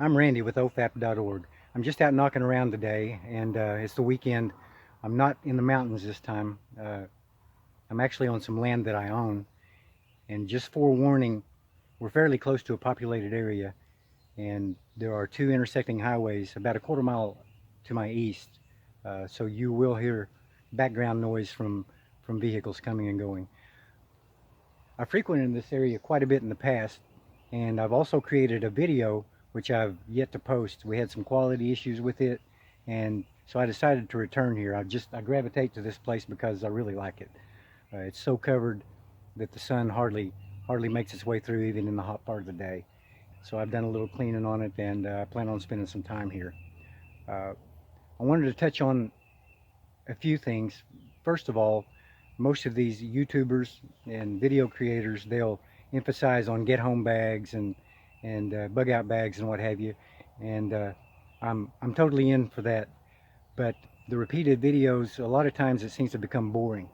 I'm Randy with ofap.org. I'm just out knocking around today, and it's the weekend. I'm not in the mountains this time. I'm actually on some land that I own, and just forewarning, we're fairly close to a populated area, and there are two intersecting highways about a quarter mile to my east, so you will hear background noise from vehicles coming and going. I frequented this area quite a bit in the past, and I've also created a video which I've yet to post. We had some quality issues with it, and so I decided to return here. I gravitate to this place because I really like it. It's so covered that the sun hardly makes its way through even in the hot part of the day. So I've done a little cleaning on it, and I plan on spending some time here. I wanted to touch on a few things. First of all, most of these YouTubers and video creators, they'll emphasize on get home bags and bug out bags and what have you, and I'm totally in for that. But the repeated videos, a lot of times it seems to become boring,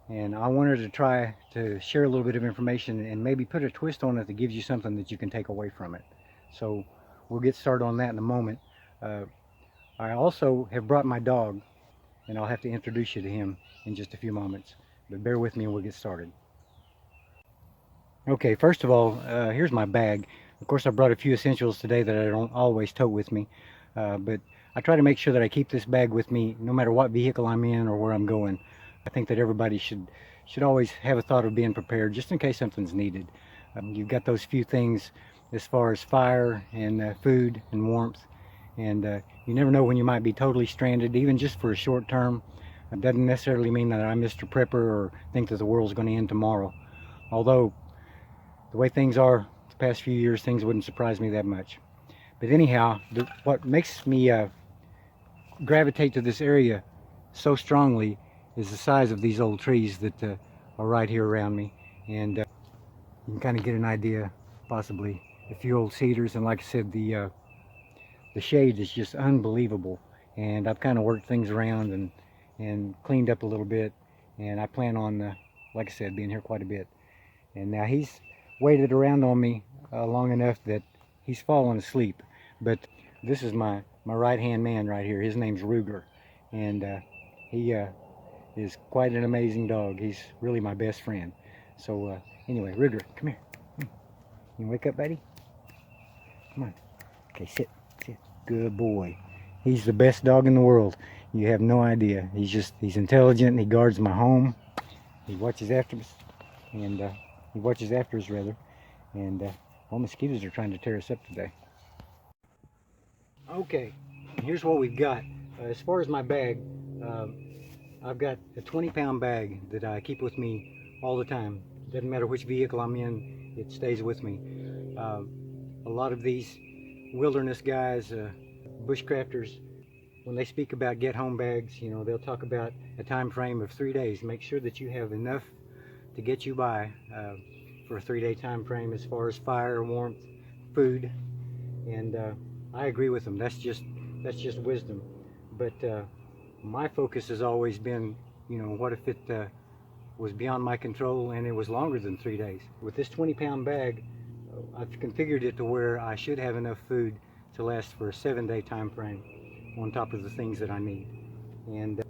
and I wanted to try to share a little bit of information and maybe put a twist on it that gives you something that you can take away from it. So we'll get started on that in a moment. I also have brought my dog, and I'll have to introduce you to him in just a few moments, but bear with me and we'll get started. Okay, first of all, here's my bag. Of course, I brought a few essentials today that I don't always tote with me, but I try to make sure that I keep this bag with me no matter what vehicle I'm in or where I'm going. I think that everybody should always have a thought of being prepared just in case something's needed. You've got those few things as far as fire and food and warmth, and you never know when you might be totally stranded, even just for a short term. It doesn't necessarily mean that I'm Mr. Prepper or think that the world's going to end tomorrow. Although, the way things are the past few years, things wouldn't surprise me that much. But anyhow, what makes me gravitate to this area so strongly is the size of these old trees that are right here around me. And you can kind of get an idea, possibly, a few old cedars. And like I said, the shade is just unbelievable. And I've kind of worked things around and cleaned up a little bit. And I plan on, like I said, being here quite a bit. And now he's waited around on me long enough that he's fallen asleep. But this is my right hand man right here. His name's Ruger, and he is quite an amazing dog. He's really my best friend. So anyway, Ruger, come here. You wake up, buddy? Come on. Okay, sit. Good boy. He's the best dog in the world. You have no idea. He's intelligent. He guards my home. He watches after us, and he watches after us rather, and all mosquitoes are trying to tear us up today. Okay, here's what we've got. As far as my bag, I've got a 20-pound bag that I keep with me all the time. Doesn't matter which vehicle I'm in, it stays with me. A lot of these wilderness guys, bushcrafters, when they speak about get home bags, you know, they'll talk about a time frame of 3 days. Make sure that you have enough to get you by for a 3-day time frame as far as fire, warmth, food, and I agree with them. That's just wisdom. But my focus has always been, you know, what if it was beyond my control and it was longer than 3 days? With this 20-pound bag, I've configured it to where I should have enough food to last for a 7-day time frame on top of the things that I need. And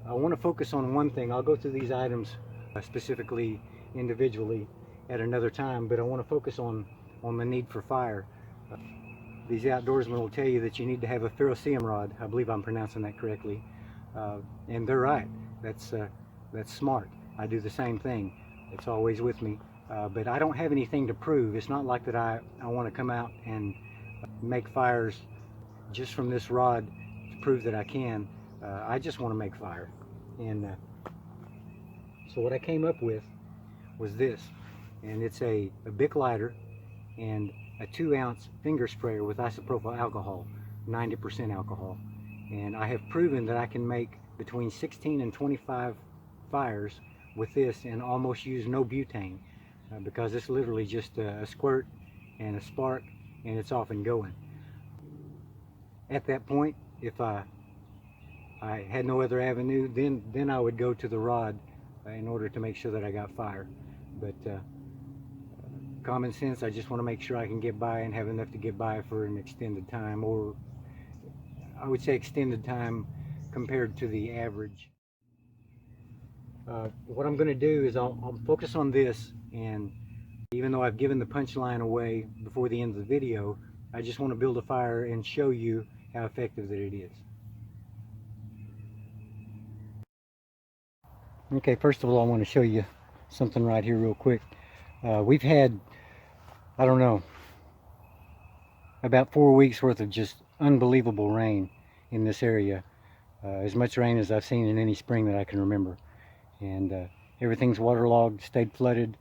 I want to focus on one thing. I'll go through these items specifically individually at another time, but I want to focus on the need for fire. These outdoorsmen will tell you that you need to have a ferrocerium rod. I believe I'm pronouncing that correctly, and they're right. That's smart. I do the same thing. It's always with me, but I don't have anything to prove. It's not like that I want to come out and make fires just from this rod to prove that I can. I just want to make fire. And so what I came up with was this, and it's a Bic lighter and a 2-ounce finger sprayer with isopropyl alcohol, 90% alcohol. And I have proven that I can make between 16 and 25 fires with this and almost use no butane, because it's literally just a squirt and a spark, and it's off and going. At that point, if I had no other avenue, then I would go to the rod in order to make sure that I got fire. But common sense. I just want to make sure I can get by and have enough to get by for an extended time, or I would say extended time compared to the average. What I'm going to do is I'll focus on this, and even though I've given the punchline away before the end of the video, I just want to build a fire and show you how effective that it is. Okay, first of all, I want to show you something right here real quick. We've had, I don't know, about 4 weeks worth of just unbelievable rain in this area. As much rain as I've seen in any spring that I can remember. And everything's waterlogged, stayed flooded.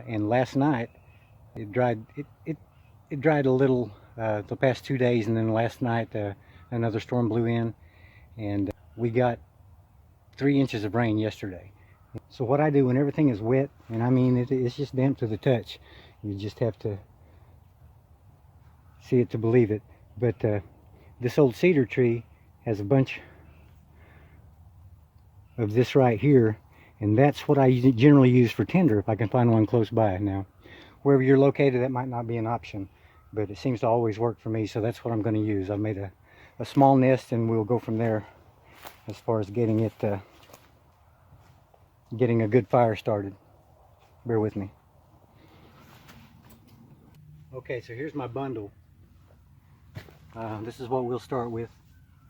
And last night it dried. It dried a little the past 2 days, and then last night another storm blew in, and we got 3 inches of rain yesterday. So what I do when everything is wet, and I mean it's just damp to the touch, you just have to see it to believe it. But this old cedar tree has a bunch of this right here, and that's what I generally use for tinder if I can find one close by. Now, wherever you're located, that might not be an option, but it seems to always work for me, so that's what I'm going to use. I've made a small nest, and we'll go from there as far as getting it getting a good fire started. Bear with me. Okay, so here's my bundle. This is what we'll start with,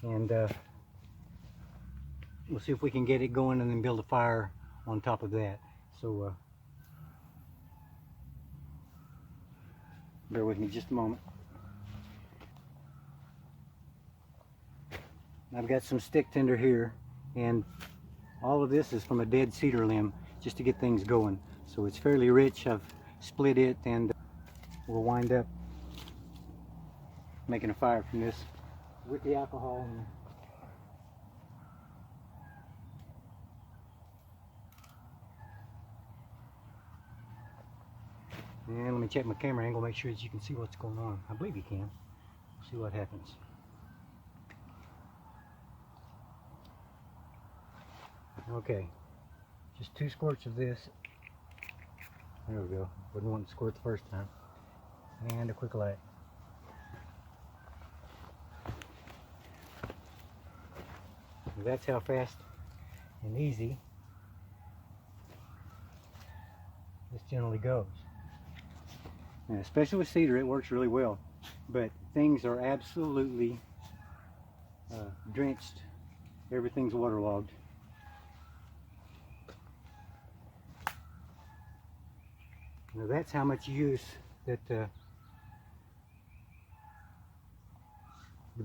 and we'll see if we can get it going and then build a fire on top of that. So bear with me just a moment. I've got some stick tinder here, and all of this is from a dead cedar limb just to get things going. So it's fairly rich. I've split it, and we'll wind up making a fire from this with the alcohol. And let me check my camera angle, make sure that you can see what's going on. I believe you can. We'll see what happens. Okay, just 2 squirts of this. There we go. Wouldn't want to squirt the first time. And a quick light. That's how fast and easy this generally goes. And especially with cedar, it works really well. But things are absolutely drenched. Everything's waterlogged. Now that's how much use that the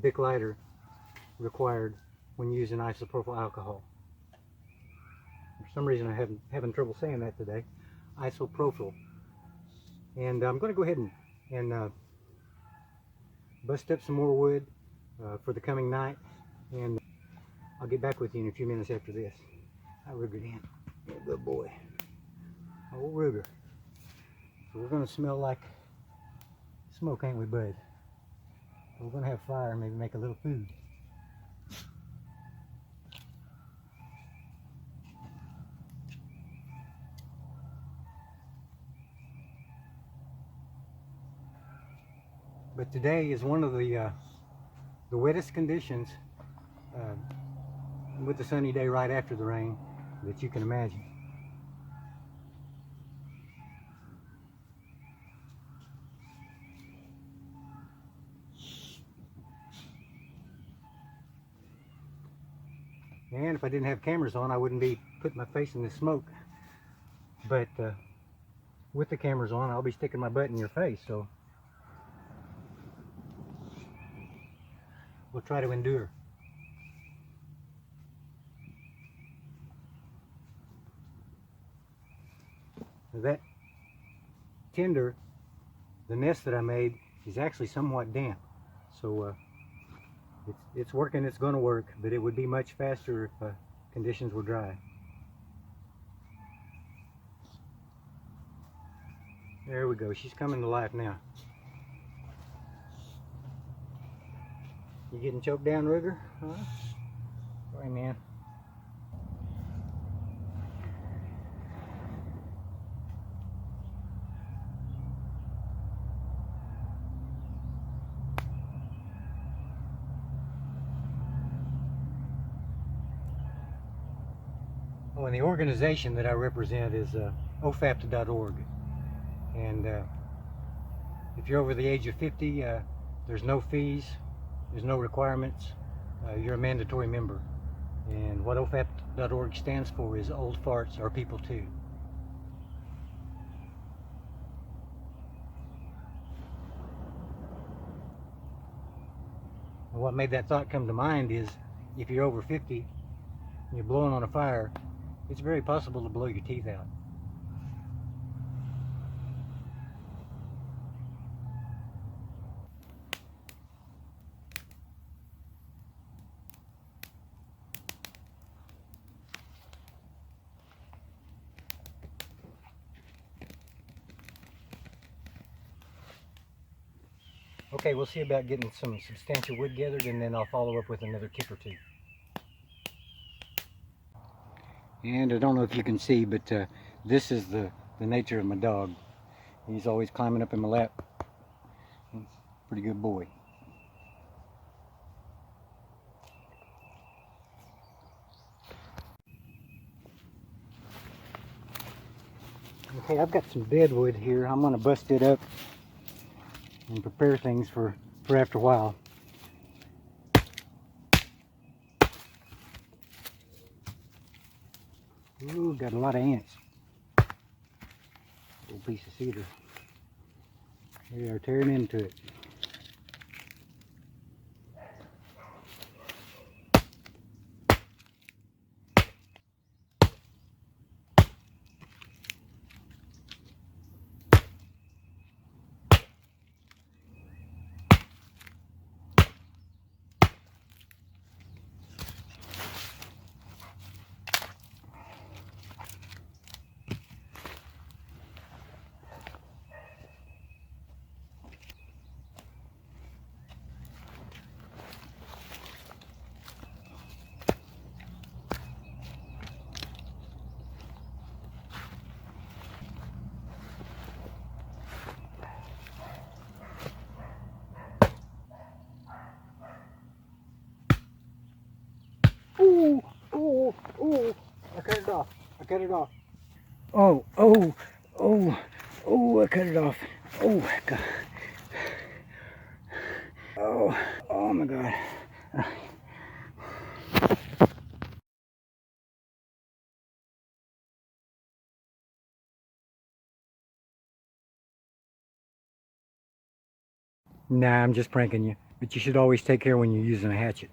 Bic lighter required when using isopropyl alcohol. For some reason I'm having trouble saying that today. Isopropyl. And I'm going to go ahead and bust up some more wood for the coming night, and I'll get back with you in a few minutes after this. I Rugered in. Yeah, good boy. Old Ruger. So we're going to smell like smoke, ain't we, bud? We're going to have fire and maybe make a little food. But today is one of the wettest conditions with the sunny day right after the rain that you can imagine. And if I didn't have cameras on, I wouldn't be putting my face in the smoke. But with the cameras on, I'll be sticking my butt in your face, so we'll try to endure. That tinder, the nest that I made, is actually somewhat damp. So it's working, it's going to work, but it would be much faster if conditions were dry. There we go, she's coming to life now. You getting choked down, Ruger? Huh? Sorry, man. and the organization that I represent is ofapt.org. And if you're over the age of 50, there's no fees, there's no requirements. You're a mandatory member. And what ofapt.org stands for is Old Farts Are People Too. And what made that thought come to mind is, if you're over 50 and you're blowing on a fire, it's very possible to blow your teeth out. Okay, we'll see about getting some substantial wood gathered, and then I'll follow up with another tip or two. And I don't know if you can see, but this is the nature of my dog. He's always climbing up in my lap. He's a pretty good boy. Okay, I've got some dead wood here. I'm going to bust it up and prepare things for after a while. Ooh, got a lot of ants. Little piece of cedar. They are tearing into it. Ooh, ooh, ooh. I cut it off. I cut it off. Oh, oh, oh, oh, I cut it off. Oh, God. Oh, oh my God. Nah, I'm just pranking you. But you should always take care when you're using a hatchet.